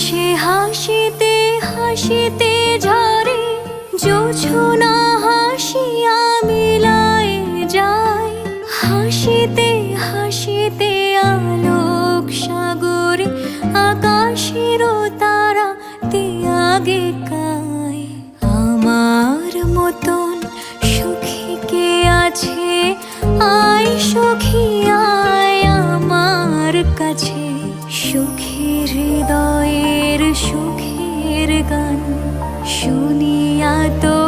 সে হাসিতে হাসিতে ঝরে, জোছনা হাসিয়া মিলায় যায়। হাসিতে হাসিতে আলোক সাগরে, আকাশের তারা তে আগে কায়। আমার মতন সুখী কে আছে, আয় সখী আয় আমার কাছে। সুখীর হৃদয়ের সুখের গান শুনিয়া তো